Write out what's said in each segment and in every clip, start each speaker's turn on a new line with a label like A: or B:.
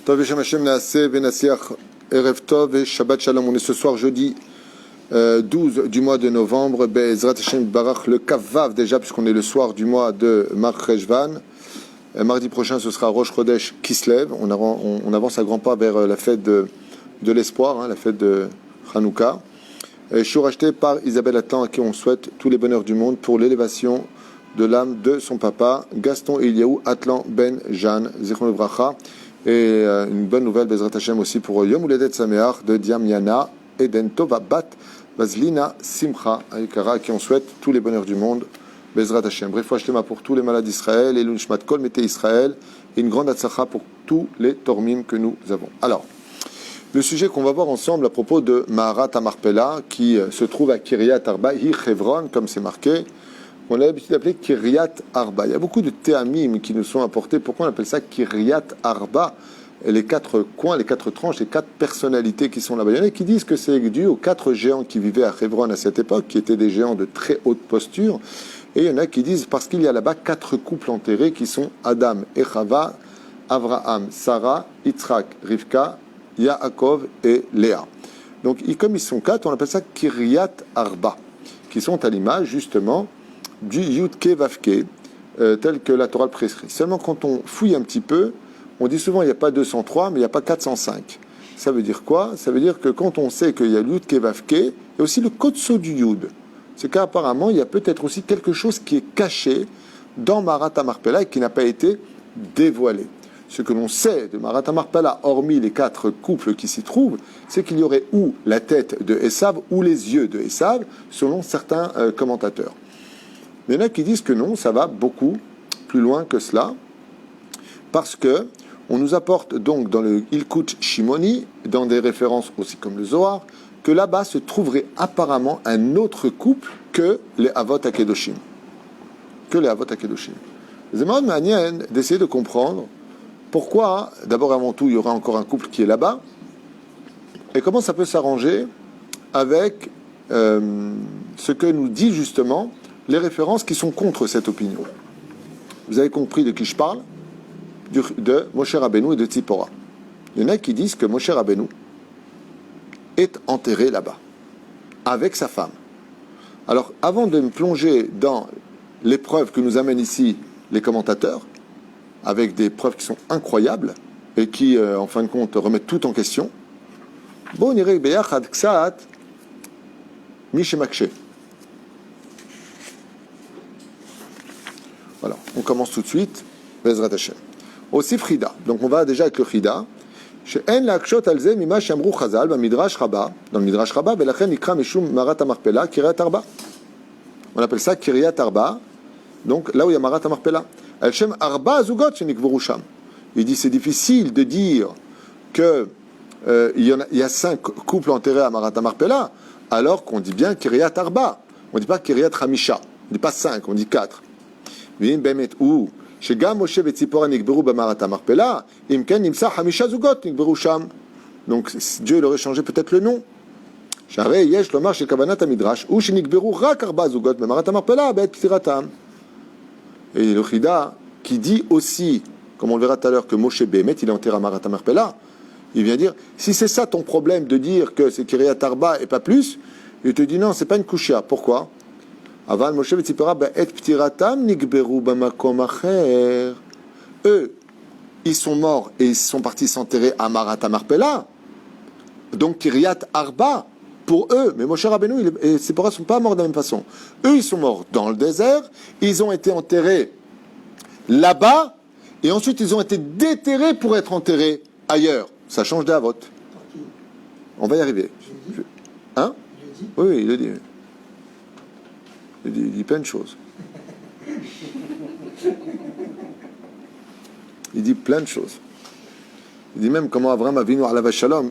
A: Tov Yeshem Hashem Naaseh Venasiach Erev Tov et Shabbat Shalom. On est ce soir jeudi 12 du mois de novembre. Be'ezrat Hashem Barach le Kavav déjà, puisqu'on est le soir du mois de Mar Cheshvan. Mardi prochain, ce sera Rosh Chodesh Kislev. On avance à grands pas vers la fête de l'espoir, la fête de Hanouka. Je suis racheté par Isabelle Atlan, à qui on souhaite tous les bonheurs du monde pour l'élévation de l'âme de son papa, Gaston Eliaou Atlan Ben Jeanne, Zichron Bracha. Et une bonne nouvelle, Bezrat Hashem, aussi pour Yom Uledet Sameach de Diam Yana Eden Tova Bat Bazlina Simcha Ayukara, à qui on souhaite tous les bonheurs du monde, Bezrat Hashem. Bref, Hashlema pour tous les malades d'Israël, et l'Unshmat Kol Mete Israël, et une grande Atzacha pour tous les tormim que nous avons. Alors, le sujet qu'on va voir ensemble à propos de Maharat Amarpela, qui se trouve à Kiryat Arba, Hi Chevron, comme c'est marqué, on a l'habitude d'appeler Kiryat Arba. Il y a beaucoup de théamim qui nous sont apportés. Pourquoi on appelle ça Kiryat Arba? Et les quatre coins, les quatre tranches, les quatre personnalités qui sont là-bas. Il y en a qui disent que c'est dû aux quatre géants qui vivaient à Hebron à cette époque, qui étaient des géants de très haute posture. Et il y en a qui disent parce qu'il y a là-bas quatre couples enterrés qui sont Adam et Chava, Avraham, Sarah, Yitzhak, Rivka, Yaakov et Léa. Donc, comme ils sont quatre, on appelle ça Kiryat Arba, qui sont à l'image, justement, du Yudke Vavke, tel que la Torah le prescrit. Seulement, quand on fouille un petit peu, on dit souvent il n'y a pas 203, mais il n'y a pas 405. Ça veut dire quoi? Ça veut dire que quand on sait qu'il y a le Yudke Vavke, il y a aussi le Kotso du Yud. C'est qu'apparemment, il y a peut-être aussi quelque chose qui est caché dans Maharat Amarpela et qui n'a pas été dévoilé. Ce que l'on sait de Maharat Amarpela, hormis les quatre couples qui s'y trouvent, c'est qu'il y aurait ou la tête de Esav ou les yeux de Esav, selon certains commentateurs. Il y en a qui disent que non, ça va beaucoup plus loin que cela, parce que on nous apporte donc dans le Ilkut Shimoni, dans des références aussi comme le Zohar, que là-bas se trouverait apparemment un autre couple que les Avot Akedoshim. Que les Avot Akedoshim. C'est vraiment manière d'essayer de comprendre pourquoi, d'abord avant tout, il y aura encore un couple qui est là-bas, et comment ça peut s'arranger avec ce que nous dit justement les références qui sont contre cette opinion. Vous avez compris de qui je parle? De Moshe Rabbeinu et de Tzipora. Il y en a qui disent que Moshe Rabbeinu est enterré là-bas, avec sa femme. Alors, avant de me plonger dans les preuves que nous amènent ici les commentateurs, avec des preuves qui sont incroyables, et qui, en fin de compte, remettent tout en question, bon, on irait beyachad ksat mishemaksheh. Voilà, on commence tout de suite. Bezrat Hashem. Aussi Frida. Donc on va déjà avec le Frida. She'en la'akshot al ze mima she'amru Chazal b'midrash Rabba. Dans le midrash Rabba, v'lachen nikra mishum Maharat Amarpela Kiryat Arba. On appelle ça Kiryat Arba. Donc là où il y a Maharat Amarpela. Al shem Arba zugot shenikvuru sham. Il dit c'est difficile de dire que il y a 5 couples enterrés à Maharat Amarpela, alors qu'on dit bien Kiryat Arba. On ne dit pas Kiryat Hamisha. On ne dit pas 5, on dit 4. Donc Dieu il aurait changé peut-être le nom. Et le Chida qui dit aussi, comme on le verra tout à l'heure, que Moshe Bémet il est enterré à Maharat Amarpela, il vient dire si c'est ça ton problème de dire que c'est Kiryat Arba et pas plus, il te dit non, c'est pas une kushia. Pourquoi? Aval Moshe et Tzipora et ptiratam nikberu bamakom acher. Eux, ils sont morts et ils sont partis s'enterrer à Maharat Amarpela. Donc Kiryat Arba pour eux. Mais Moshe Rabbeinu et Tzipora ne sont pas morts de la même façon. Eux, ils sont morts dans le désert. Ils ont été enterrés là-bas et ensuite ils ont été déterrés pour être enterrés ailleurs. Ça change d'avot. On va y arriver. Hein? Oui, il le dit. Il dit plein de choses. Il dit plein de choses. Il dit même comment Avraham Avinu alav shalom,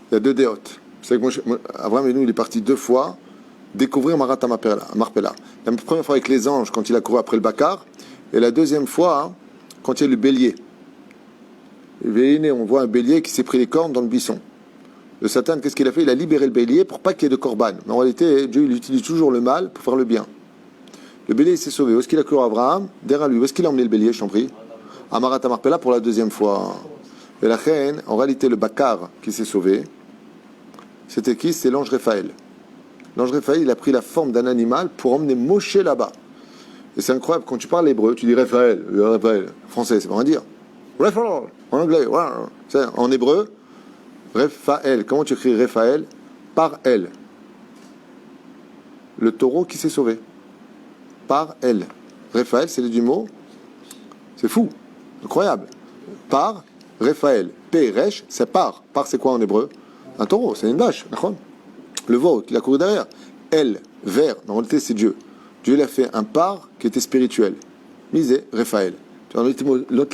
A: il y a 2 déotes. C'est que Avraham Avinu il est parti 2 fois découvrir Maharat Amarpela. La première fois avec les anges quand il a couru après le Bakar, et la deuxième fois quand il y a le bélier. Et on voit un bélier qui s'est pris les cornes dans le buisson. Le Satan, qu'est-ce qu'il a fait? Il a libéré le bélier pour pas qu'il y ait de korban. Mais en réalité, Dieu il utilise toujours le mal pour faire le bien. Le bélier s'est sauvé. Où est-ce qu'il a cru Abraham? Derrière lui. Où est-ce qu'il a emmené le bélier, je t'en prie? À Maharat Amarpela pour la deuxième fois. Et la reine, en réalité, le Bakar qui s'est sauvé, c'était qui? C'est l'ange Raphaël. L'ange Raphaël, il a pris la forme d'un animal pour emmener Moshe là-bas. Et c'est incroyable, quand tu parles hébreu, tu dis Raphaël, Raphaël. Français, c'est pas rien dire. Raphaël, en anglais, en hébreu, Raphaël. Comment tu écris Raphaël? Par elle. Le taureau qui s'est sauvé. Par elle. Raphaël, c'est du mot. C'est fou. Incroyable. Par Raphaël. P-Resh, c'est par. Par, c'est quoi en hébreu? Un taureau, c'est une vache. Le veau qui a couru derrière. Elle, vers, en réalité, c'est Dieu. Dieu, il a fait un par qui était spirituel. Misé, Raphaël.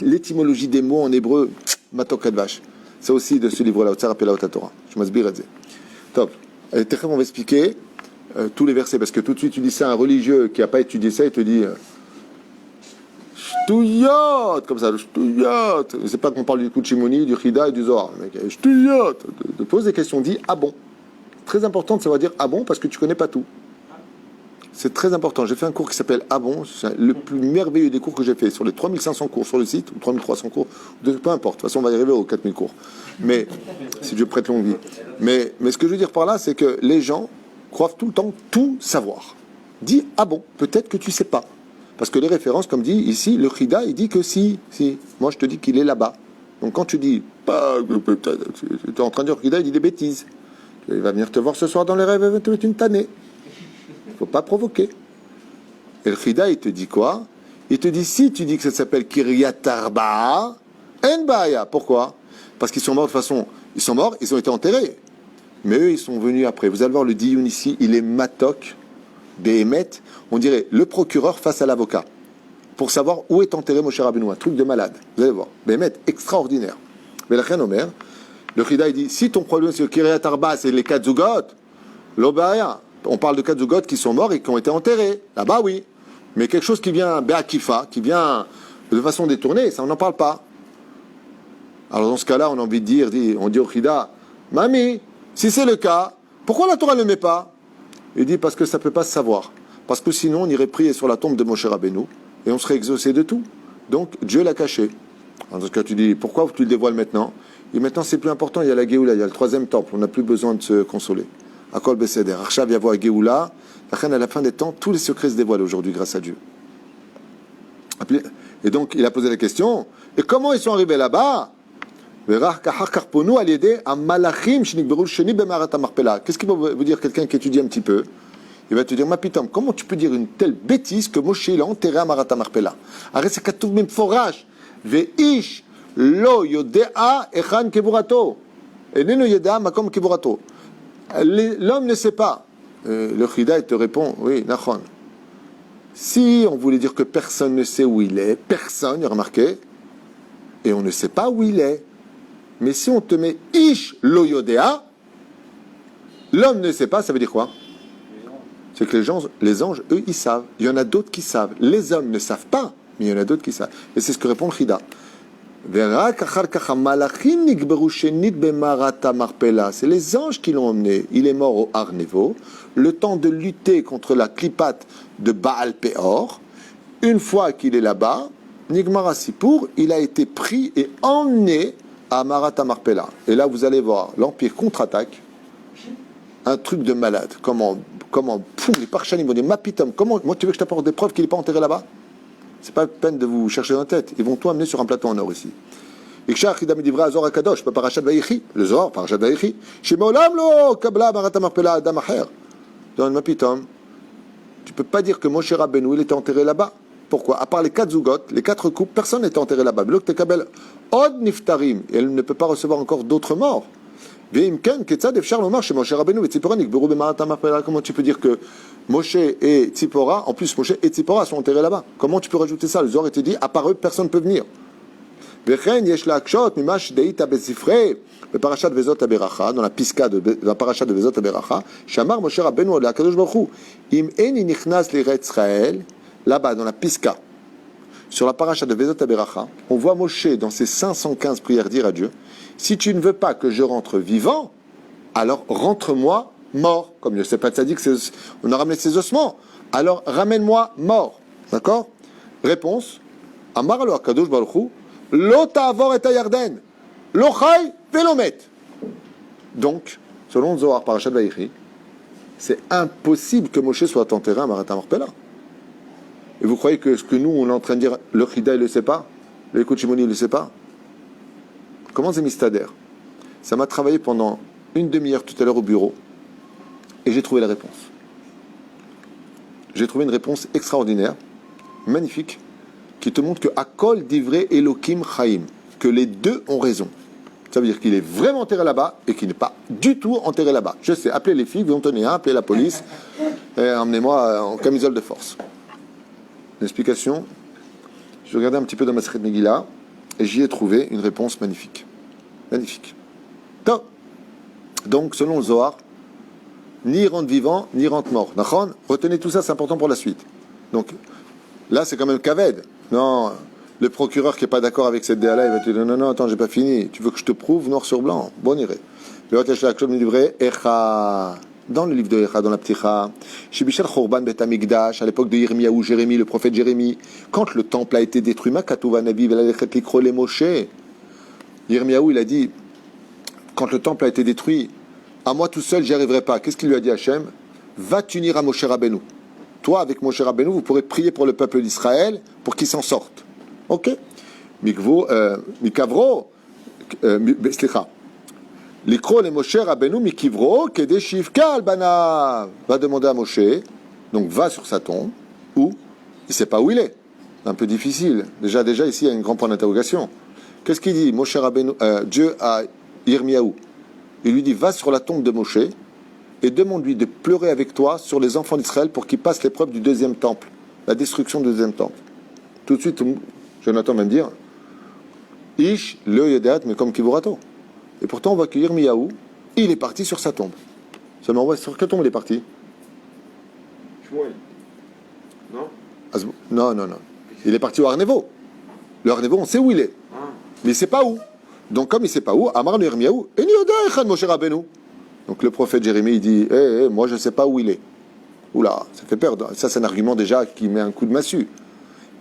A: L'étymologie des mots en hébreu, matok vache. C'est aussi de ce livre-là, Otsar Apela Torah. Je m'asbire Top. Et on va expliquer tous les versets, parce que tout de suite, tu dis ça à un religieux qui n'a pas étudié ça, il te dit Shtouyot, comme ça, Shtouyot. C'est pas qu'on parle du Kuchimoni, du Chida et du Zohar. Shtouyot. De poser des questions, dit ah bon. Très important de savoir dire ah bon, parce que tu connais pas tout. C'est très important. J'ai fait un cours qui s'appelle Ah bon, c'est le plus merveilleux des cours que j'ai fait sur les 3500 cours sur le site, ou 3300 cours, peu importe. De toute façon, on va y arriver aux 4000 cours. Mais, si Dieu prête longue vie. Mais ce que je veux dire par là, c'est que les gens croient tout le temps tout savoir. Dis Ah bon, peut-être que tu sais pas. Parce que les références, comme dit ici, le Chida, il dit que si. Moi, je te dis qu'il est là-bas. Donc quand tu dis pas, peut-être, tu es en train de dire que le Chida, il dit des bêtises. Il va venir te voir ce soir dans les rêves, il va te mettre une tannée. Il ne faut pas provoquer. Et le Chida, il te dit quoi? Il te dit, si tu dis que ça s'appelle Kiryat Arba, En Baya. Pourquoi? Parce qu'ils sont morts de façon... Ils sont morts, ils ont été enterrés. Mais eux, ils sont venus après. Vous allez voir, le Diyun ici, il est matok, Behemet. On dirait le procureur face à l'avocat. Pour savoir où est enterré Moshe Rabbeinu. Un truc de malade. Vous allez voir. Behemet, extraordinaire. Mais la reine Omer, le Chida, il dit, si ton problème c'est Kiryat Arba, c'est les 4 Zugot, l'Obaya. On parle de 4 Zugot qui sont morts et qui ont été enterrés. Là-bas, oui. Mais quelque chose qui vient Be'akifa, qui vient de façon détournée, ça, on n'en parle pas. Alors, dans ce cas-là, on a envie de dire, on dit au Chida, Mami, si c'est le cas, pourquoi la Torah ne le met pas? Il dit, parce que ça ne peut pas se savoir. Parce que sinon, on irait prier sur la tombe de Moshe Rabbeinu et on serait exaucé de tout. Donc, Dieu l'a caché. Alors, dans ce cas, tu dis, pourquoi tu le dévoiles maintenant? Et maintenant, c'est plus important, il y a la Géoula, il y a le 3e temple, on n'a plus besoin de se consoler. Akol Beseder. Arshav Yavo Géoula. À la fin des temps, tous les secrets se dévoilent aujourd'hui grâce à Dieu. Et donc, il a posé la question, et comment ils sont arrivés là-bas? Qu'est-ce qu'il va vous dire quelqu'un qui étudie un petit peu? Il va te dire, Mapitom, comment tu peux dire une telle bêtise que Moshe l'a enterré à Marat HaMarpela? Arrête, c'est katoub même forage. Ve'ish lo yodea echan kevurato. Eneno yedea makom kevurato. L'homme ne sait pas. Le Chida, il te répond, oui, Nachon. Si on voulait dire que personne ne sait où il est, personne, il a remarqué, et on ne sait pas où il est. Mais si on te met Ish lo yodea, l'homme ne sait pas, ça veut dire quoi? C'est que les anges, eux, ils savent. Il y en a d'autres qui savent. Les hommes ne savent pas, mais il y en a d'autres qui savent. Et c'est ce que répond le Chida. C'est les anges qui l'ont emmené. Il est mort au Har Nevo, le temps de lutter contre la clipat de Baal Peor. Une fois qu'il est là-bas, Nigmara Sipour, il a été pris et emmené à Marat HaMarpela. Et là, vous allez voir, l'Empire contre-attaque. Un truc de malade. Comment, les Parchanim vont dire, Mapitom, comment, moi tu veux que je t'apporte des preuves qu'il n'est pas enterré là-bas? C'est pas peine de vous chercher dans la tête. Ils vont tout amener sur un plateau en or ici. Le Zohar, Parashat Vayechi. Shemolam lo kabla Marat HaMarpela adam acher. Dans le Mapitom, tu peux pas dire que Moshe Rabbeinu, il était enterré là-bas. Pourquoi? À part les 4 Zugot, les 4 couples, personne n'était enterré là-bas. Blok tekabel od niftarim. Et elle ne peut pas recevoir encore d'autres morts. Comment tu peux dire que Moshe et Tzipora, en plus Moshe et Tzipora sont enterrés là-bas? Comment tu peux rajouter ça? Le Zohar était dit, à part eux, personne ne peut venir. Dans la piska de la parasha de Vezot Aberacha, Shamar Moshe Rabbeinu la Kadosh Baruch Hu, Im eni nichnas l'Eretz Israël, là-bas dans la piska, sur la parasha de Vezot Aberacha, on voit Moshe dans ses 515 prières dire à Dieu, si tu ne veux pas que je rentre vivant, alors rentre-moi mort. Comme Yosef Hatzadik, on a ramené ses ossements. Alors ramène-moi mort. D'accord? Réponse. Amar lo Akadosh Baruch Hu, lo ta'avor et Yarden. Lochai Velomet. Donc, selon Zohar Parashat Vaïchi, c'est impossible que Moshe soit enterré à Marat HaMarpela. Et vous croyez que ce que nous, on est en train de dire, le Chida, il ne le sait pas? Le Likut Shimoni, il ne le sait pas? Comment c'est mistader? Ça m'a travaillé pendant une demi-heure tout à l'heure au bureau et j'ai trouvé la réponse. J'ai trouvé une réponse extraordinaire, magnifique, qui te montre que Akol Divrei Elokim Chaim, que les deux ont raison. Ça veut dire qu'il est vraiment enterré là-bas et qu'il n'est pas du tout enterré là-bas. Je sais, appelez les filles, vous en tenez un, appelez la police et emmenez-moi en camisole de force. L'explication, je regardais un petit peu dans ma Masechet Megillah et j'y ai trouvé une réponse magnifique. Magnifique. Donc, selon le Zohar, ni rentre vivant, ni rentre mort. Nachon, retenez tout ça, c'est important pour la suite. Donc, là, c'est quand même Kaved. Non, le procureur qui n'est pas d'accord avec cette DA-là, il va te dire non, attends, j'ai pas fini. Tu veux que je te prouve noir sur blanc? Bon, iré. Dans le livre de Echa, dans la Pticha, chez Bishal Chorban Bet Hamikdash, à l'époque de Yirmiyahu, Jérémie, le prophète Jérémie, quand le temple a été détruit, Makatouva Nabi, Velalekhet Likro le Moshe, Yirmiyahu, il a dit, quand le temple a été détruit, à moi tout seul, j'y arriverai pas. Qu'est-ce qu'il lui a dit Hachem? Va t'unir à Moshe Rabbeinu. Toi, avec Moshe Rabbeinu, vous pourrez prier pour le peuple d'Israël pour qu'il s'en sorte. Ok? Mikavro, slicha. Likro le Moshe Rabbeinu mikivro kedeshivka albana. Va demander à Moshe, donc va sur sa tombe, où? Il ne sait pas où il est. C'est un peu difficile. Déjà ici, il y a un grand point d'interrogation. Qu'est-ce qu'il dit Moshe Rabbeinu, Dieu à Yirmiyahu? Il lui dit, va sur la tombe de Moshe et demande-lui de pleurer avec toi sur les enfants d'Israël pour qu'ils passent l'épreuve du deuxième temple, la destruction du deuxième temple. Tout de suite, Jonathan va me dire, Ish le Yedeat, mais comme Kivurato. Et pourtant, on voit que Yirmiyahu, il est parti sur sa tombe. Seulement, sur quelle tombe il est parti? Non. Non. Il est parti au Arnevo. Le Arnevo, on sait où il est. Mais il ne sait pas où. Donc, comme il ne sait pas où, Amar le Yirmiyahu, Eni Yoda Echad Moshe Rabbeinu. Donc, le prophète Jérémie, il dit, moi, je ne sais pas où il est. Oula, ça fait peur. Ça, c'est un argument déjà qui met un coup de massue.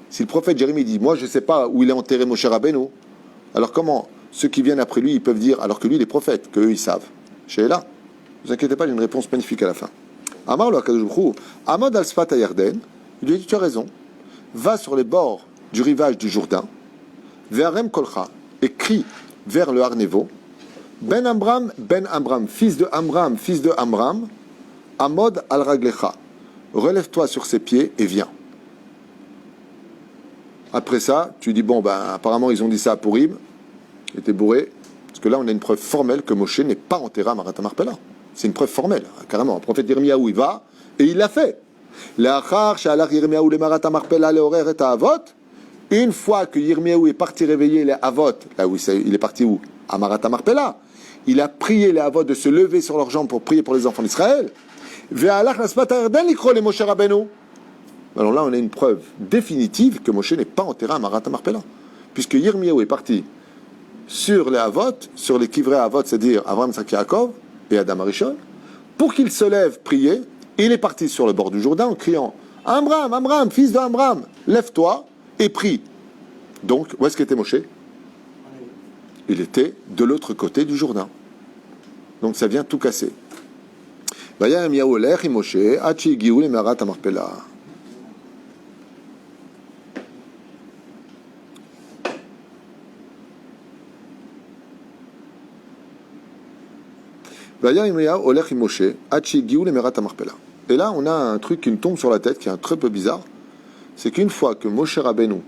A: Si le prophète Jérémie dit, moi, je ne sais pas où il est enterré Moshe Rabbeinu, alors comment ceux qui viennent après lui, ils peuvent dire, alors que lui, il est prophète, qu'eux, ils savent. Chez là, ne vous inquiétez pas, il y a une réponse magnifique à la fin. Amar le Akadosh Baruch Hu, Amad al Sfat Ayarden, il lui dit, tu as raison, va sur les bords du rivage du Jourdain, Ve'arem Kolcha, et crie vers le Arnevo, Ben Amram, fils de Amram, Amod al Raglecha, relève-toi sur ses pieds et viens. Après ça, tu dis, apparemment ils ont dit ça à Purim, il était bourré, parce que là on a une preuve formelle que Moshe n'est pas enterré à Marat HaMarpela. C'est une preuve formelle, carrément. Le prophète Yirmiyahu, il va, et il l'a fait. L'achar, she'alach Yirmiyahu le Marat HaMarpela leorer et avot. Une fois que Yirmiyahu est parti réveiller les Avot, là où il est parti où? À Marat HaMarpela. Il a prié les Avot de se lever sur leurs jambes pour prier pour les enfants d'Israël. Ve'alach naspat ha'Yarden likro le Moshe Rabbeinu. Alors là, on a une preuve définitive que Moshe n'est pas enterré à Marat HaMarpela. Puisque Yirmiyahu est parti sur les Avot, sur les Kivrei Avot, c'est-à-dire Avraham, Yitzhak, Yaakov et Adam Arishon, pour qu'il se lève prier. Il est parti sur le bord du Jourdain en criant Amram, fils de Amram, lève-toi et prie. Donc, où est-ce qu'était Moshe? Il était de l'autre côté du Jourdain. Donc ça vient tout casser. Vaya Yirmiyahu olech im Moshe ad shehigiu le Marat HaMarpela. Vaya Yirmiyahu olech im Moshe ad shehigiu le Marat HaMarpela. Et là, on a un truc qui me tombe sur la tête, qui est un très peu bizarre. C'est qu'une fois que Moshe Rabbeinu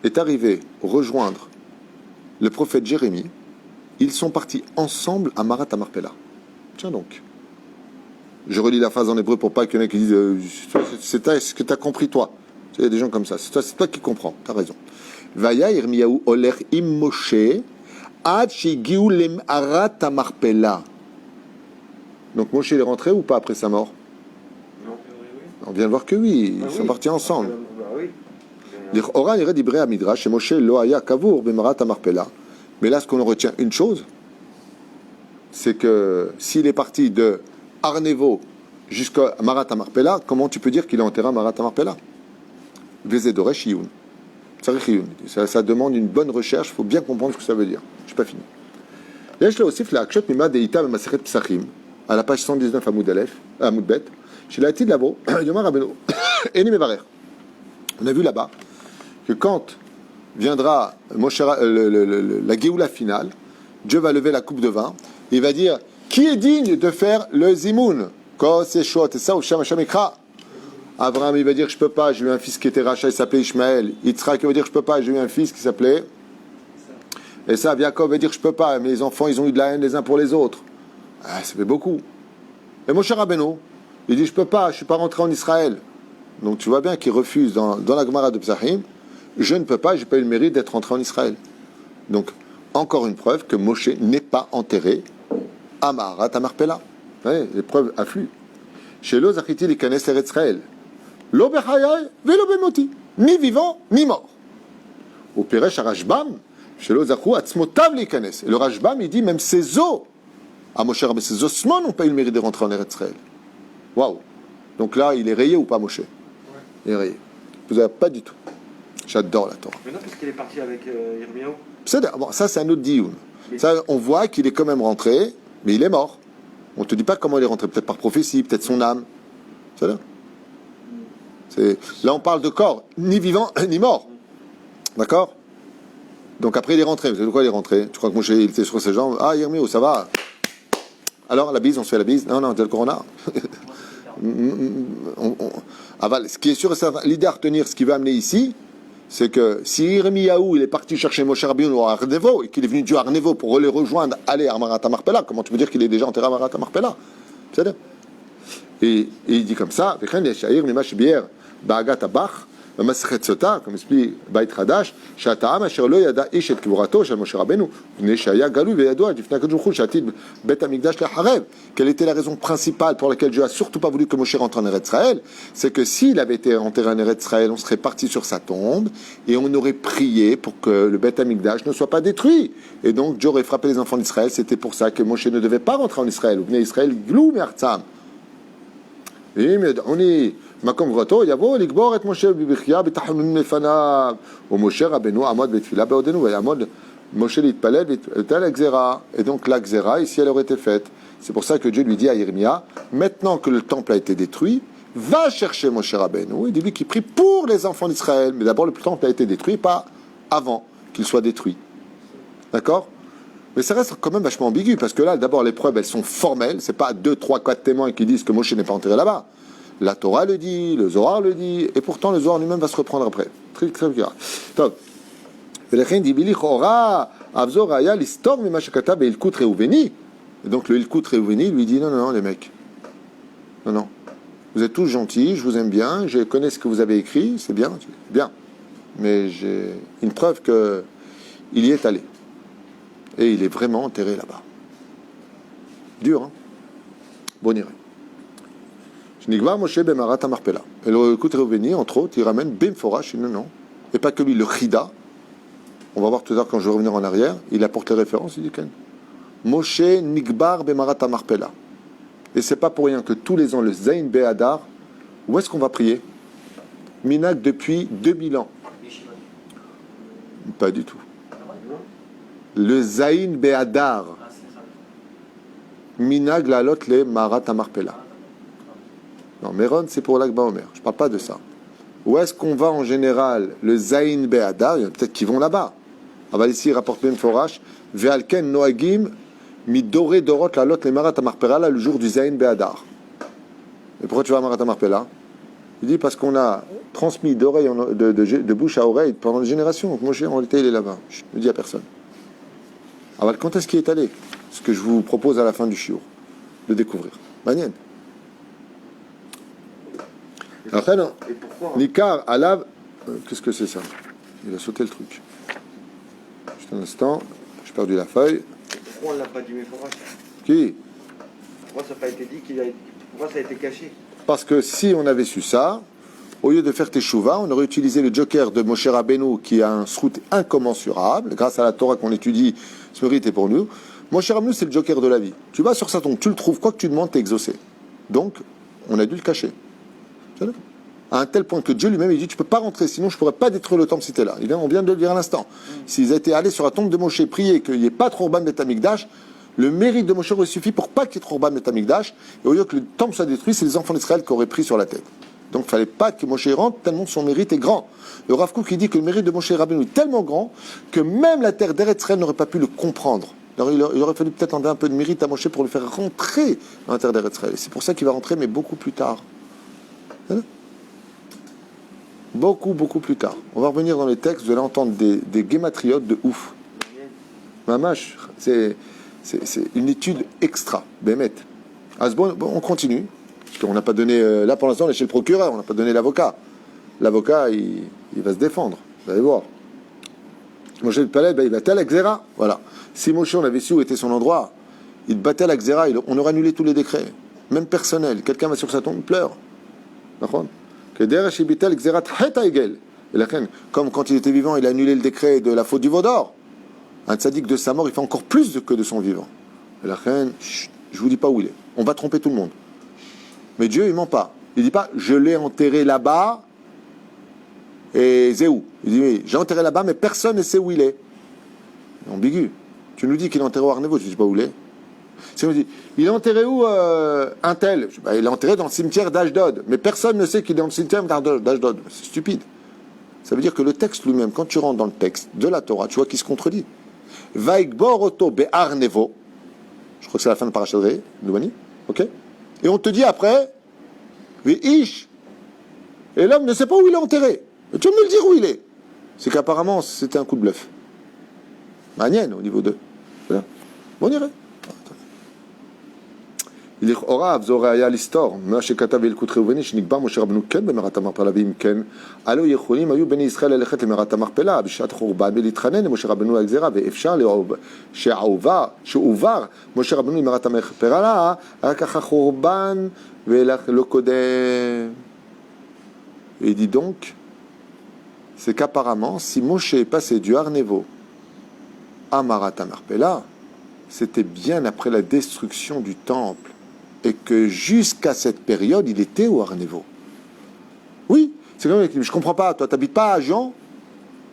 A: est arrivé rejoindre le prophète Jérémie, ils sont partis ensemble à Marat HaMarpela. Tiens donc. Je relis la phrase en hébreu pour pas qu'il y en ait qui disent c'est ce que tu as compris toi. Il y a des gens comme ça. C'est toi qui comprends. Tu as raison. Vaya Yirmiyahu olech im Moshe ad shehigiu le Marat HaMarpela. Donc Moshe est rentré ou pas après sa mort? On vient de voir que oui, ils sont partis ensemble. Ora irait dibrei Midrash, Moshe lo haya kavur b'Marat HaMarpela. Mais là, ce qu'on retient une chose, c'est que s'il est parti de Arnevo jusqu'à Marat HaMarpela, comment tu peux dire qu'il est enterré à Marat HaMarpela? Vezedore Shiyun. Ça demande une bonne recherche, il faut bien comprendre ce que ça veut dire. Je suis pas fini. יש להוסיף להקשות מימד דאיתה במסכת פסחים, à la page 119 עמוד ב', שלעתיד לבוא, יאמר רבנו, איני מברך. On a vu là-bas que quand viendra la Géoula finale, Dieu va lever la coupe de vin, et il va dire, qui est digne de faire le zimoun? Kos et shot, et ça, Hashem Ekra. Abraham, il va dire, je peux pas, j'ai eu un fils qui était rachat, il s'appelait Ishmaël. Yitzhak, il va dire, je peux pas, j'ai eu un fils qui s'appelait... Et ça, Yaakov va dire, je peux pas, mes enfants, ils ont eu de la haine les uns pour les autres. Ah, ça fait beaucoup. Et Moshe Rabbeinu, il dit, je peux pas, je suis pas rentré en Israël. Donc tu vois bien qu'il refuse dans la Gemara de Psachim, je ne peux pas, j'ai pas eu le mérite d'être rentré en Israël. Donc, encore une preuve que Moshe n'est pas enterré à Maharat Amarpela. Ouais, les preuves affluent. Chez Lo Zachiti l'Ikanes Eretz Israël. Lo bechayai velo bemoti. Ni vivant, ni mort. Au Peresh Arashbam, chez Lo Zachu Atzmotav l'Ikanes. Et le Rashbam, il dit même ses os, à Moshe Rabbeinu, ses ossements n'ont pas eu le mérite de rentrer en Eretz Israël. Waouh! Donc là, il est rayé ou pas, Moshe? Il est rayé. Vous n'avez pas du tout. J'adore la Torah.
B: Mais non, parce qu'il est parti avec Yirmiyahu.
A: Bon, ça, c'est un autre dioun. Ça, on voit qu'il est quand même rentré, mais il est mort. On ne te dit pas comment il est rentré. Peut-être par prophétie, peut-être son âme. Là, on parle de corps, ni vivant, ni mort. D'accord? Donc après, il est rentré. Vous savez de quoi il est rentré? Tu crois que Moshe, il était sur ses jambes? Ah, Yirmiyahu, ça va? Alors, la bise, on se fait la bise? Non, c'est le corona. Ce qui est sûr, l'idée à retenir, ce qui va amener ici, c'est que si Yirmiyahu, il est parti chercher Moshe Rabbeinu à Arnevo, et qu'il est venu du Arnevo pour les rejoindre, aller à Marat Amarpela, comment tu peux dire qu'il est déjà enterré à Marat Amarpela? C'est-à-dire, et il dit comme ça, comme explique Beit Hadash, שהטעם אשר לא ידע איש את קבורתו של משה רבנו, מפני שהיה גלוי וידוע לפני הקדוש ברוך הוא שעתיד בית המקדש להחרב. Quelle était la raison principale pour laquelle Dieu a surtout pas voulu que Moshe rentre en Eretz Israël? C'est que s'il avait été enterré en Eretz Israël, on serait parti sur sa tombe et on aurait prié pour que le Beit HaMikdash ne soit pas détruit. Et donc Dieu aurait frappé les enfants d'Israël. C'était pour ça que Moshe ne devait pas rentrer en Israël. Ou Israël glou me'artzam. On est מקום קבורתו יבוא לקבור את משה בברכיה בתחנונים לפניו ומשה רבנו עמד בתפילה בעודנו ויעמוד משה להתפלל ותתפלל הגזרה. Et donc la gzera ici elle aurait été faite. C'est pour ça que Dieu lui dit à Yirmia, maintenant que le temple a été détruit, va chercher Moshe Rabbeinu et dis-lui qu'il prie pour les enfants d'Israël. Mais d'abord le temple a été détruit, pas avant qu'il soit détruit. D'accord? Mais ça reste quand même vachement ambigu parce que là d'abord les preuves elles sont formelles, c'est pas 2, 3, 4 témoins qui disent que Moshe n'est pas enterré là-bas. La Torah le dit, le Zohar le dit, et pourtant le Zohar lui-même va se reprendre après. Très très grave. Donc, et donc le Ilkut Reuveni lui dit non les mecs, non, vous êtes tous gentils, je vous aime bien, je connais ce que vous avez écrit, c'est bien, mais j'ai une preuve que il y est allé et il est vraiment enterré là-bas. Dur, hein? Bon irait. Nigvar Moshe Bemarat Amarpela. Et le Ilkut Reuveni, entre autres, il ramène Bimforash, non. Et pas que lui, le Chida. On va voir tout à l'heure quand je vais revenir en arrière. Il apporte les références, il dit Ken. Moshe Nigbar Bemarat Amarpela. Et c'est pas pour rien que tous les ans, le Zayin Be'adar, où est-ce qu'on va prier? Minag depuis 2000 ans. Pas du tout. Le Zayin Be'adar. Minag Lalot le Marat Amarpela. Non, Méron, c'est pour l'Akba Omer. Je ne parle pas de ça. Où est-ce qu'on va en général? Le Zayin Be'adar, il y en a peut-être qui vont là-bas. Ah bah ici, il rapporte Ben Forash, Ve'alken Noagim, Midore Dorot Lalot le Marat Amarpela, le jour du Zayin Be'adar. Et pourquoi tu vas à Marat Amarpela? Il dit parce qu'on a transmis d'oreille de bouche à oreille pendant des générations. Donc Moshe, en réalité, il est là-bas. Je ne dis à personne. Ah bah quand est-ce qu'il est allé? Ce que je vous propose à la fin du shiur, de découvrir. Manienne. Après, non. Nikar, Alav. Qu'est-ce que c'est ça? Il a sauté le truc. Juste un instant. J'ai perdu la feuille.
B: Pourquoi on ne l'a pas dit, mais
A: Qui?
B: Pourquoi ça n'a pas été dit pourquoi ça a été caché?
A: Parce que si on avait su ça, au lieu de faire Teshuvah, on aurait utilisé le joker de Moshe Rabbeinu qui a un srout incommensurable. Grâce à la Torah qu'on étudie, ce mérite est pour nous. Moshe Rabbeinu, c'est le joker de la vie. Tu vas sur sa tombe, tu le trouves, quoi que tu demandes, t'es exaucé. Donc, on a dû le cacher. à un tel point que Dieu lui-même il dit tu peux pas rentrer, sinon je pourrais pas détruire le temple si tu es là. On vient de le dire à l'instant. S'ils étaient allés sur la tombe de Moshe prier qu'il n'y ait pas de Khorban Beth Amikdash, le mérite de Moshe aurait suffi pour pas qu'il y ait de Khorban Beth Amikdash, et au lieu que le temple soit détruit, c'est les enfants d'Israël qui auraient pris sur la tête. Donc il ne fallait pas que Moshe rentre tellement son mérite est grand. Le Rav Kook il dit que le mérite de Moshe Rabbeinu est tellement grand que même la terre d'Eretz Israël n'aurait pas pu le comprendre. Alors, il aurait fallu peut-être enlever un peu de mérite à Moshe pour le faire rentrer dans la terre d'Eretz Israël. C'est pour ça qu'il va rentrer, mais beaucoup plus tard. Voilà. Beaucoup plus tard. On va revenir dans les textes, vous allez entendre des guématriotes de ouf. Mamash, c'est une étude extra, Bémet. Bon, on continue. Parce qu'on n'a pas donné, là pour l'instant on est chez le procureur, on n'a pas donné l'avocat. L'avocat, il va se défendre, vous allez voir. Moshe le palais, il battait à la Xéra, voilà. Si Moshe, on avait su où était son endroit, il battait à la Xéra, on aurait annulé tous les décrets, même personnel. Quelqu'un va sur sa tombe, il pleure. Comme quand il était vivant, il a annulé le décret de la faute du veau d'or. Un tzaddik de sa mort, il fait encore plus que de son vivant. Et la reine, je vous dis pas où il est. On va tromper tout le monde. Mais Dieu, il ment pas. Il dit pas, je l'ai enterré là-bas, et c'est où? Il dit, oui, j'ai enterré là-bas, mais personne ne sait où il est. Ambigu. Tu nous dis qu'il est enterré au Arnevo, je ne sais pas où il est. Si on nous dit, il est enterré où un tel? Il est enterré dans le cimetière d'Ashdod, mais personne ne sait qu'il est dans le cimetière d'Ashdod. C'est stupide. Ça veut dire que le texte lui-même, quand tu rentres dans le texte de la Torah, tu vois qu'il se contredit. Vaikbor oto be'arnevo. Je crois que c'est la fin de Parashat Nouvani. Ok? Et on te dit après, Ve'ish. Et l'homme ne sait pas où il est enterré. Et tu vas me le dire où il est. C'est qu'apparemment, c'était un coup de bluff. Manienne au niveau 2. Voilà. Bon, on irait. Il dit, Ora, Avzoraya l'histoire. Ma shekatav el kutre uveni, shnigbar Moshe Rabbeinu ken, bemerat hamarpela vim ken. Alo yecholim, ayu beni Israël elechet lemerat hamarpela, bishat chorban, belitchanen, Moshe Rabbeinu agzera, ve'efshar she'uvar, Moshe Rabbeinu lemerat hamarpela, rakach chorban, ve'elach lo kodem. Et il dit donc, c'est qu'apparemment, si Moshe est passé du Arnevo à Marat Hamarpela, c'était bien après la destruction du temple, et que jusqu'à cette période, il était au Arnevo. Oui, c'est comme je comprends pas, toi t'habites pas à Gien?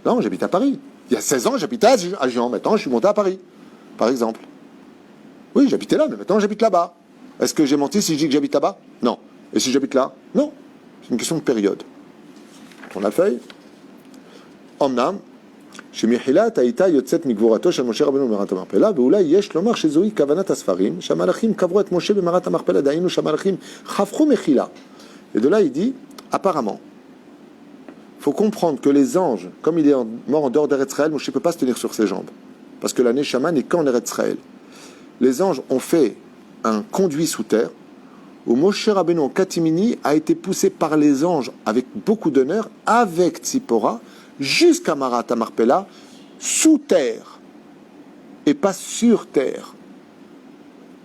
A: Non, j'habite à Paris. Il y a 16 ans, j'habitais à Gien, maintenant je suis monté à Paris, par exemple. Oui, j'habitais là, mais maintenant j'habite là-bas. Est-ce que j'ai menti si je dis que j'habite là-bas? Non. Et si j'habite là? Non. C'est une question de période. On la feuille. Omnam, שמחילת הייתה יוצאת מגבורתו של משה רבנו במערת המכפלה, ואולי יש לומר שזוהי כוונת הספרים, שהמלאכים קברו את משה במערת המכפלה, דהיינו שהמלאכים חפכו מחילה. Et de là, il dit, apparemment, il faut comprendre que les anges, comme il est mort en dehors d'Eretz Israël, Moshe ne peut pas se tenir sur ses jambes, parce que la Neshama n'est qu'en Eretz Israël. Les anges ont fait un conduit sous terre, où Moshe Rabbeinu en catimini a été poussé par les anges avec beaucoup d'honneur, avec Tzipora, jusqu'à Marat Hamarpela, sous terre, et pas sur terre.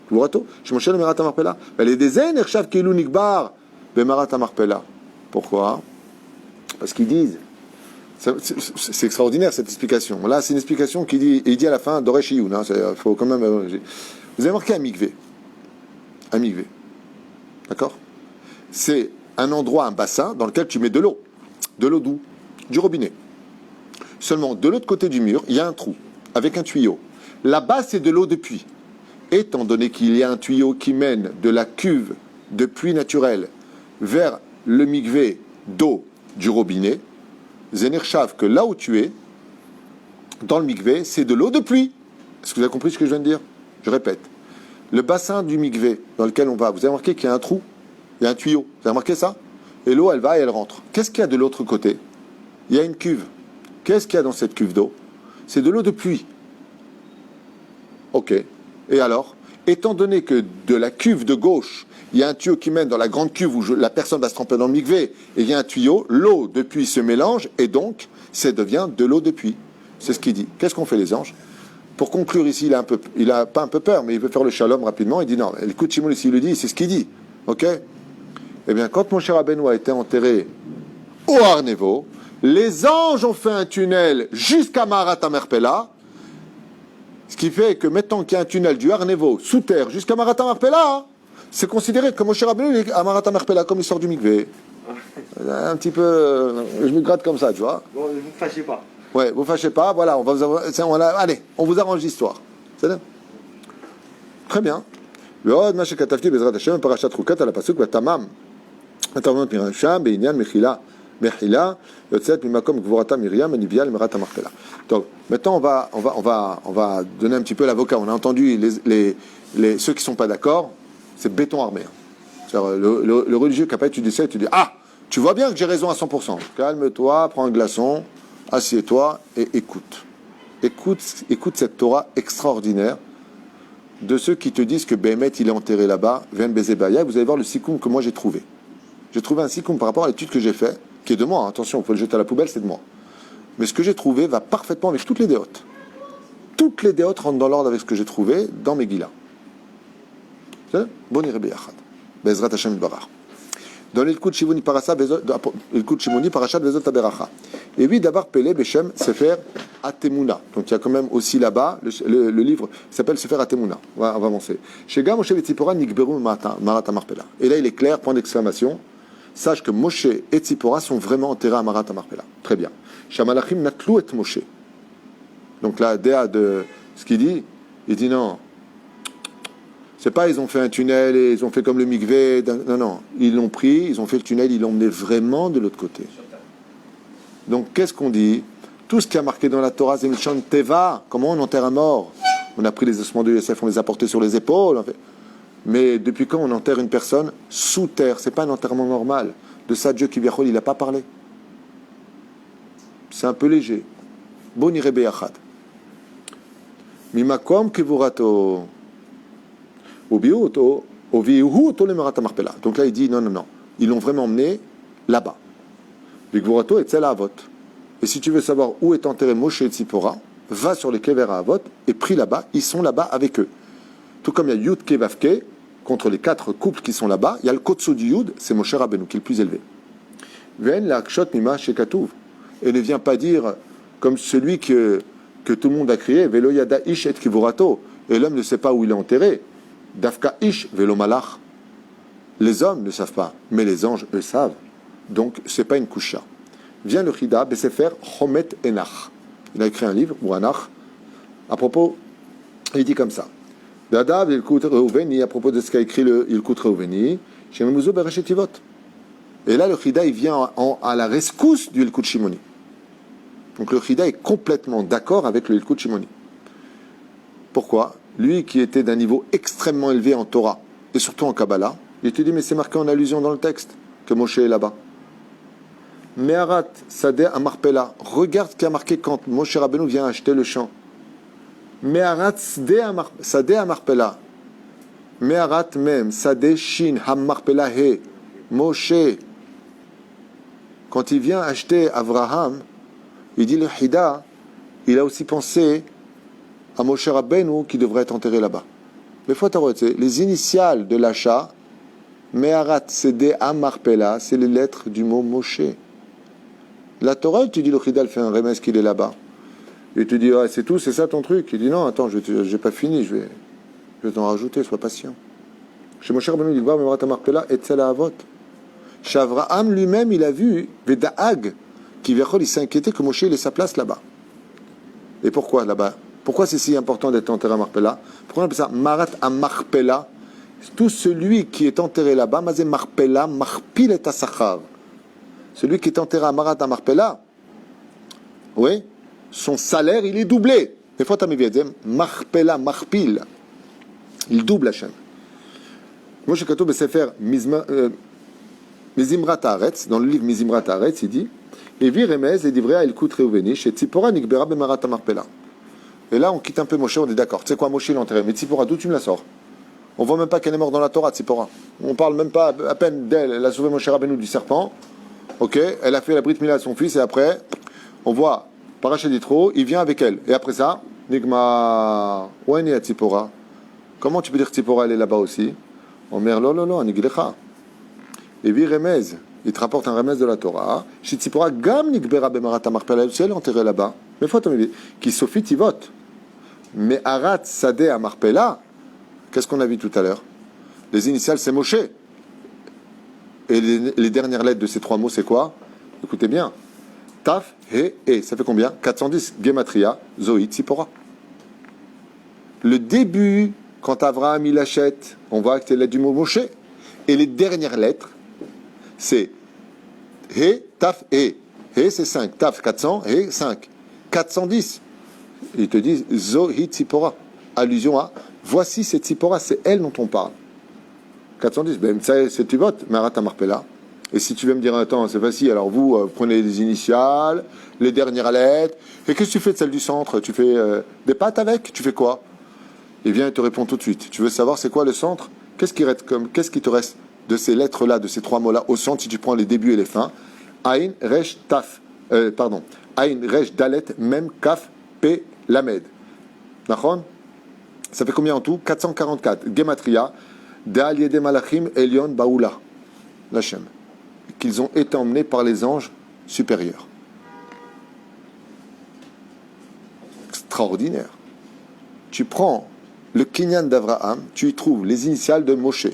A: Vous voyez, je Moshe le Marat Hamarpela, les dézaines ershav kilu nikbar be Marat Hamarpela. Pourquoi? Parce qu'ils disent, c'est extraordinaire cette explication. Là, c'est une explication qui dit, et il dit à la fin, Doresh Iyun, il faut quand même. Vous avez marqué un mikvé. Un mikvé. D'accord? C'est un endroit, un bassin, dans lequel tu mets de l'eau. De l'eau d'où? Du robinet. Seulement, de l'autre côté du mur, il y a un trou, avec un tuyau. Là-bas, c'est de l'eau de pluie. Étant donné qu'il y a un tuyau qui mène de la cuve de pluie naturelle vers le mikvé d'eau du robinet, Zénerchav, que là où tu es, dans le mikvé, c'est de l'eau de pluie. Est-ce que vous avez compris ce que je viens de dire? Je répète. Le bassin du mikvé dans lequel on va, vous avez remarqué qu'il y a un trou, il y a un tuyau. Vous avez remarqué ça? Et l'eau, elle va et elle rentre. Qu'est-ce qu'il y a de l'autre côté? Il y a une cuve. Qu'est-ce qu'il y a dans cette cuve d'eau? C'est de l'eau de pluie. Ok. Et alors, étant donné que de la cuve de gauche, il y a un tuyau qui mène dans la grande cuve où la personne va se tremper dans le mikvé, et il y a un tuyau, l'eau de pluie se mélange, et donc, ça devient de l'eau de pluie. C'est ce qu'il dit. Qu'est-ce qu'on fait les anges? Pour conclure ici, il a pas un peu peur, mais il veut faire le shalom rapidement. Il dit non, écoute Shimon ici, il le dit, c'est ce qu'il dit. Ok? Eh bien, quand Moshe Rabbeinu a été enterré au Arnevo, les anges ont fait un tunnel jusqu'à Marat Hamarpela, ce qui fait que maintenant qu'il y a un tunnel du Arnevo sous terre jusqu'à Marat Hamarpela, c'est considéré que Moshe Rabbeinu est à Marat Hamarpela comme il sort du mikvé. Un petit peu, je me gratte comme ça, tu vois.
B: Bon, ne vous fâchez pas.
A: Ouais, vous fâchez pas, voilà, on va vous avoir, allez, on vous arrange l'histoire. C'est ça? Très bien. ועוד מה שכתבתי בעזרת השם בפרשת חוקת על הפסוק ותמם התממות מרשם בעניין מחילה יוצאת ממקום גבורתה מרים הנביאה למערת המכפלה. Donc, maintenant on va donner un petit peu l'avocat. On a entendu ceux qui sont pas d'accord, c'est béton armé. C'est-à-dire, le religieux qui n'a pas étudié ça, il te dit ah, tu vois bien que j'ai raison à 100%. Calme-toi, prends un glaçon, assieds-toi et écoute. Écoute cette Torah extraordinaire de ceux qui te disent que Béhémet il est enterré là-bas, Ven Bezebaya. Vous allez voir le sikoum que moi j'ai trouvé. J'ai trouvé un sikoum par rapport à l'étude que j'ai fait, qui est de moi, attention, il faut le jeter à la poubelle, c'est de moi. Mais ce que j'ai trouvé va parfaitement avec toutes les déotes. Toutes les déotes rentrent dans l'ordre avec ce que j'ai trouvé dans mes guilas. C'est bon Rebbe Yachad. Bezrat Hashem Barach. Dans l'Ilkut Shimoni Parashat Vezot Aberacha. Et oui, d'abord Pelé Beshem Sefer Atemuna. Donc il y a quand même aussi là-bas le livre qui s'appelle Sefer Atemuna. On va avancer. Shega Moshe et Tzipora Nikberu Marat Amarpela. Et là il est clair, point d'exclamation. Sache que Moshe et Tzipora sont vraiment enterrés à Marat Amarpela. Très bien. Shamalachim Natlu et Moshe. Donc là, Déa de ce qu'il dit, il dit non. C'est pas ils ont fait un tunnel et ils ont fait comme le mikvé. Non. Ils l'ont pris, ils ont fait le tunnel, ils l'ont emmené vraiment de l'autre côté. Donc qu'est-ce qu'on dit? Tout ce qui a marqué dans la Torah, c'est Milchon Teva. Comment on enterre un mort? On a pris les ossements de Yosef, on les a portés sur les épaules. Mais depuis quand on enterre une personne sous terre? C'est pas un enterrement normal. De ça, Dieu qui il n'a pas parlé. C'est un peu léger. Boni Rebbe Yachad. Mimakom kivurato. Donc là il dit non, ils l'ont vraiment emmené là-bas. Vigvorato et Tzela Avot. Et si tu veux savoir où est enterré Moshe et Tzipora, va sur les Kever à Avot et prie là-bas, ils sont là-bas avec eux. Tout comme il y a Yud Kevavke, contre les 4 couples qui sont là-bas, il y a le Kotso du Yud, c'est Moshe Rabbeinu qui est le plus élevé. Ven la Akshot Mima Shekatuv. Et ne vient pas dire comme celui que tout le monde a crié, Velo Yada Ish et Kivorato, et l'homme ne sait pas où il est enterré. Dafka ish velo malach. Les hommes ne savent pas, mais les anges, eux, savent. Donc, c'est pas une kusha. Vient le Chida, Besefer Chomet Enach. Il a écrit un livre, ou un ach. À propos, il dit comme ça. Dadav Ilkut Reuveni, à propos de ce qu'a écrit le Ilkut Reuveni, Shememouzo Bereshetivot. Et là, le Chida, il vient à la rescousse du Ilkut Shimoni. Donc, le Chida est complètement d'accord avec le Ilkut Shimoni. Pourquoi? Lui qui était d'un niveau extrêmement élevé en Torah et surtout en Kabbalah, il te dit mais c'est marqué en allusion dans le texte que Moshe est là-bas. Meharat Sadeh Amarpela. Regarde ce qui a marqué quand Moshe Rabbeinu vient acheter le champ. Meharat Sadeh Amarpela. Meharat Mem Sadeh Shin Hamarpela He. Moshe. Quand il vient acheter Avraham, il dit le Hida, il a aussi pensé à Moshe Rabbeinu qui devrait être enterré là-bas. Mais faut t'arrêter. Les initiales de l'achat, Meharat Sede Amarpela, c'est les lettres du mot Moshe. La Torah, tu dis le Chidal fait un remède qu'il est là-bas. Et tu dis, ah, c'est tout, c'est ça ton truc. Il dit, non, attends, je n'ai pas fini, je vais t'en rajouter, sois patient. Chez Moshe Rabbeinu, il dit, Meharat Amarpela, et Tzela Avot. Chez Avraham lui-même, il a vu, Vedaag, qui il s'est inquiété que Moshe ait sa place là-bas. Et pourquoi là-bas? Pourquoi c'est si important d'être enterré à Marpella? Pourquoi on appelle ça Marat à Marpella? Tout celui qui est enterré là-bas, Mazé Marpella, Marpil et Asachar. Celui qui est enterré à Marat à Marpella, oui, son salaire, il est doublé. Des fois, tu as mis Marpella, Marpil. Il double la chaîne. Moi, je suis Sefer Mizimrat Haaretz, dans le livre Mizimrat Haaretz, il dit Et vi remez et divrei el kut reuveni, chez Tzipora nikbera bemarat à Marpella. Et là, on quitte un peu Moshe, on est d'accord. Tu sais quoi, Moshe, il est enterré. Mais Tzipora, d'où tu me la sors? On voit même pas qu'elle est morte dans la Torah, Tzipora. On parle même pas à peine d'elle. Elle a sauvé Moshe Rabbeinu du serpent. Ok, elle a fait la Brit Mila à son fils. Et après, on voit Parashat Yitro, il vient avec elle. Et après ça, Nigma, où est Tzipora? Comment tu peux dire que Tzipora, elle est là-bas aussi? On mer lolo, Niglecha. Et vi remez, il te rapporte un remez de la Torah. Chez Tzipora, Gam Nikbera Bemarat Amarpela, elle est enterrée là-bas. Mais faut t'en dire, qui Sophie t'y vote. Mais Arat Sadeh Amarpela, qu'est-ce qu'on a vu tout à l'heure? Les initiales, c'est Moshe. Et les dernières lettres de ces trois mots, c'est quoi? Écoutez bien. Taf, He, E. Ça fait combien? 410. Gematria, Zoïd, Sipora. Le début, quand Abraham il achète, on voit que c'est les lettres du mot Moshe. Et les dernières lettres, c'est He, Taf, E. He, c'est 5. Taf, 400. He, 5. 410. Ils te disent Zoïd, Sipora. Allusion à voici cette Sipora, c'est elle dont on parle. 410. Ben, c'est tu votes, Marat Marpella. Et si tu veux me dire, attends, c'est facile, alors vous, prenez les initiales, les dernières lettres, et qu'est-ce que tu fais de celle du centre? Tu fais des pâtes avec? Tu fais quoi? Et bien, il te répond tout de suite. Tu veux savoir c'est quoi le centre? Qu'est-ce qui te reste de ces lettres-là, de ces trois mots-là, au centre, si tu prends les débuts et les fins? Aïn, Resh, Taf, Aïn, Resh, Dalet, Mem, Kaf, P, Lamed. D'accord? Ça fait combien en tout? 444. Gematria, De'al Yede Malachim, Elion, Baoula. L'Hachem. Qu'ils ont été emmenés par les anges supérieurs. Extraordinaire. Tu prends le Kinyan d'Abraham, tu y trouves les initiales de Moshe.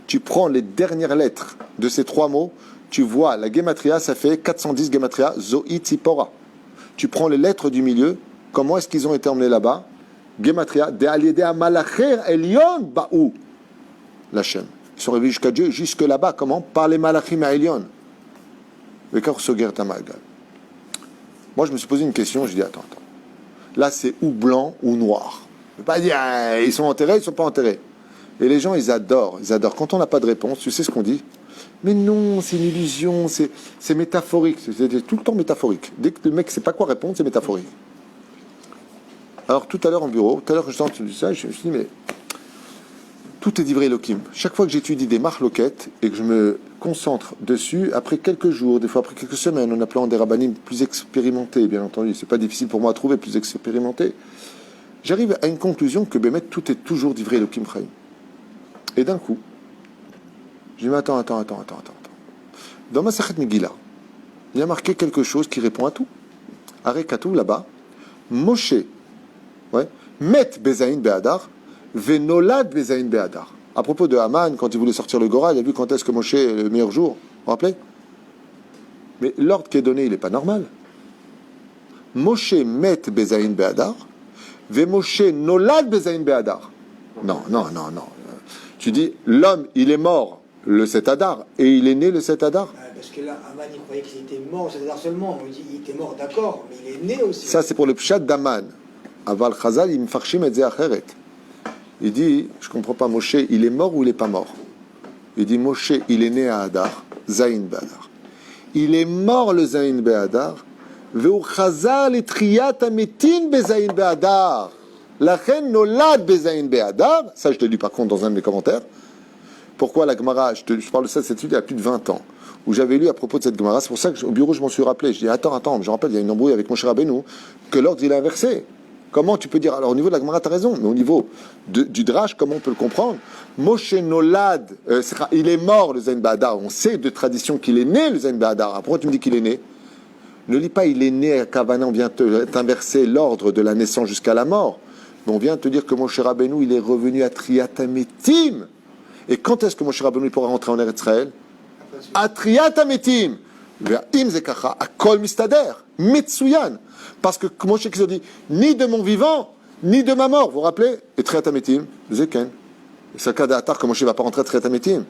A: Tu prends les dernières lettres de ces trois mots, tu vois la Gematria, ça fait 410 Gematria, Zoï Tzipora. Tu prends les lettres du milieu, comment est-ce qu'ils ont été emmenés là-bas? Gematria, De'al Yede Malacher Elion Baou. L'Hachem. Ils sont arrivés jusqu'à Dieu, jusque là-bas. Comment? Par les Malachim à Elion. Moi, je me suis posé une question, je dis, attends. Là, c'est ou blanc ou noir. Je ne veux pas dire, ils sont enterrés, ils ne sont pas enterrés. Et les gens, ils adorent. Quand on n'a pas de réponse, tu sais ce qu'on dit? Mais non, c'est une illusion, c'est métaphorique. C'est tout le temps métaphorique. Dès que le mec ne sait pas quoi répondre, c'est métaphorique. Alors, tout à l'heure en bureau, tout à l'heure que je dis ça, je me suis dit, mais tout est divrei Elohim. Chaque fois que j'étudie des marloquettes et que je me concentre dessus, après quelques jours, des fois après quelques semaines, en appelant des rabbinim plus expérimentés, bien entendu, c'est pas difficile pour moi à trouver plus expérimentés, j'arrive à une conclusion que Bémet, tout est toujours divrei Elohim Chaim. Et d'un coup, je dis, mais attends. Dans ma Masechet Megillah, il y a marqué quelque chose qui répond à tout. Arekatou, là-bas, Moshe, Met Bezaïn Be'adar, Venolad Bezaïn Be'adar. À propos de Haman, quand il voulait sortir le Gora, il a vu quand est-ce que Moshe est le meilleur jour. Vous vous rappelez? Mais l'ordre qui est donné, il n'est pas normal. Moshe Met Bezaïn Be'adar, Ve Moshe Nolad Bezaïn Be'adar. Non. Tu dis, l'homme, il est mort le 7 Adar, et il est né le 7 Adar.
C: Parce que là, Haman, il croyait qu'il était mort le 7 Adar seulement. On dit, il était mort, d'accord, mais il est né aussi.
A: Ça, c'est pour le pshat d'Aman. Aval Chazal, il me farshim et acheret. Il dit, je ne comprends pas, Moshe, il est mort ou il n'est pas mort? Il dit, Moshe, il est né à Adar, Zayin Be'adar. Il est mort le Zayin Be'adar, Veu Chazal et Triyat Ametin Bezayin Be'adar. La reine Nolad Bezayin Be'adar. Ça, je l'ai lu par contre dans un de mes commentaires. Pourquoi la Gemara, je parle de ça, cette étude il y a plus de 20 ans, où j'avais lu à propos de cette Gemara. C'est pour ça qu'au bureau, je m'en suis rappelé. Je dis, attends, je rappelle, il y a une embrouille avec Moshe Rabbeinu, que l'ordre, il est inversé. Comment tu peux dire? Alors au niveau de la Gemara, tu as raison, mais au niveau du Drash, comment on peut le comprendre? Moshe Nolad, il est mort le Zayin Be'adar. On sait de tradition qu'il est né le Zayin Be'adar. Pourquoi tu me dis qu'il est né? Ne lis pas il est né à Kavana, on vient t'inverser l'ordre de la naissance jusqu'à la mort. Mais on vient te dire que Moshe Rabbeinu, il est revenu à Triyat Ametim. Et quand est-ce que Moshe Rabbeinu pourra rentrer en Eretz Israël? À Triyat Ametim. Ve'im zekacha, akol mistader, mitsuyan. Parce que Moshe qui se dit, ni de mon vivant, ni de ma mort. Vous vous rappelez? Et Triyat Ametim, zeken. C'est le cas d'Atar que Moshe ne va pas rentrer à Triyat Ametim.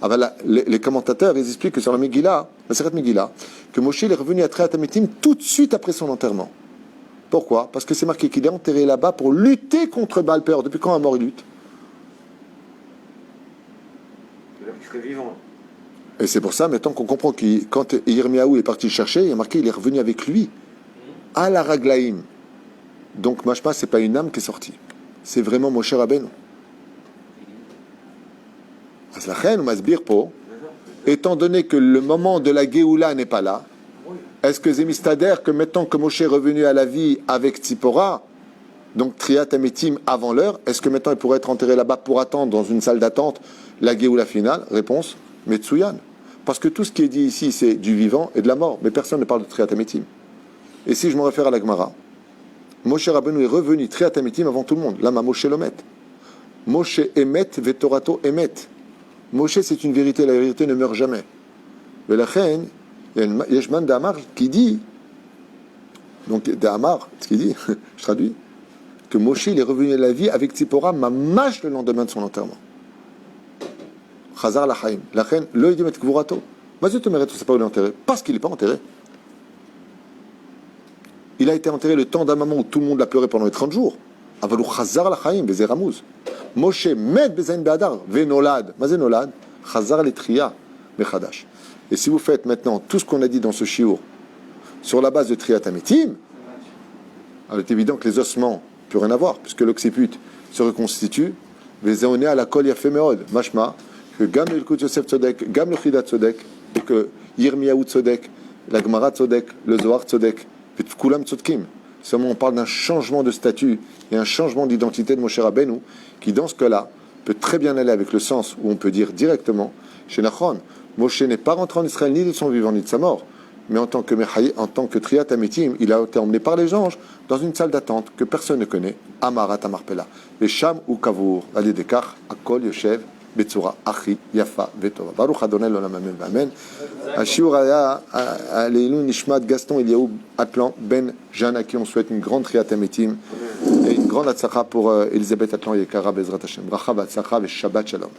A: Ah ben les commentateurs, ils expliquent que sur la Megillah, la Seret Megillah, que Moshe est revenu à Triyat Ametim tout de suite après son enterrement. Pourquoi? Parce que c'est marqué qu'il est enterré là-bas pour lutter contre Baal Peor. Depuis quand un mort il lutte?
B: Il serait vivant.
A: Et c'est pour ça, maintenant qu'on comprend que quand Yirmiyahu est parti le chercher, il y a marqué qu'il est revenu avec lui à la Raglaïm. Donc Mashma, c'est pas une âme qui est sortie. C'est vraiment Moshe Rabbeinu. Aslachem, Masbir Po, étant donné que le moment de la Géoula n'est pas là, est-ce que Zemistader, que maintenant que Moshe est revenu à la vie avec Tzipora, donc Triyat Ametim avant l'heure, est-ce que maintenant il pourrait être enterré là-bas pour attendre dans une salle d'attente la Géoula finale? Réponse, Metsuyan. Parce que tout ce qui est dit ici, c'est du vivant et de la mort, mais personne ne parle de Triyat Ametim. Et si je me réfère à la Gemara, Moshe Rabbeinu est revenu Triyat Ametim avant tout le monde. Là, ma Moshe Lomet. Moshe Emet Vetorato Emet. Moshe, c'est une vérité, la vérité ne meurt jamais. Mais la reine, il y a une Yeshman d'Amar qui dit, donc d'Amar, ce qu'il dit, je traduis, que Moshe il est revenu à la vie avec Tzipora mamash le lendemain de son enterrement. Chazar Lachaim. La reine, le dit met Kvourato. Mazut Omeret, on ne sait pas où il est enterré. Parce qu'il n'est pas enterré. Il a été enterré le temps d'un moment où tout le monde l'a pleuré pendant les 30 jours. Avalou Chazar Lachaim, Bezeramuz. Moshe met Bezain Beadar, Venolad. Mazé Nolad, Chazar Letria, Mechadash. Et si vous faites maintenant tout ce qu'on a dit dans ce shiur sur la base de Triat Ametim, alors il est évident que les ossements ne peuvent rien avoir, puisque l'occiput se reconstitue. Vezeoné à la kol yafemeod. Mashma, que Gam le Kut Yosef Tzodek, Gam le Chidat Tzodek, et que Yirmiyahu Tzodek, la Gemara Tzodek, le Zohar Tzodek, et Kulam Tzodkim. Seulement on parle d'un changement de statut et un changement d'identité de Moshe Rabbeinu, qui dans ce cas-là peut très bien aller avec le sens où on peut dire directement, chez Nachon, Moshe n'est pas rentré en Israël ni de son vivant ni de sa mort, mais en tant que Triat Ametim, il a été emmené par les anges dans une salle d'attente que personne ne connaît, Amarat Amarpela. Les Sham ou Kavour, Ali Dekar, Akol Yoshev, Betsura, Achi, Yafa, Vetova. Baruch Adonai L'Olam Amen Amen. Ashiur Aya, Aleilou Nishmat Gaston Eliaou Atlan Ben Jeanne, à qui on souhaite une grande Triat Ametim et une grande Atzakha pour Elisabeth Atlan Yekara Bezrat Hashem. Bracha Batzakha et Shabbat Shalom.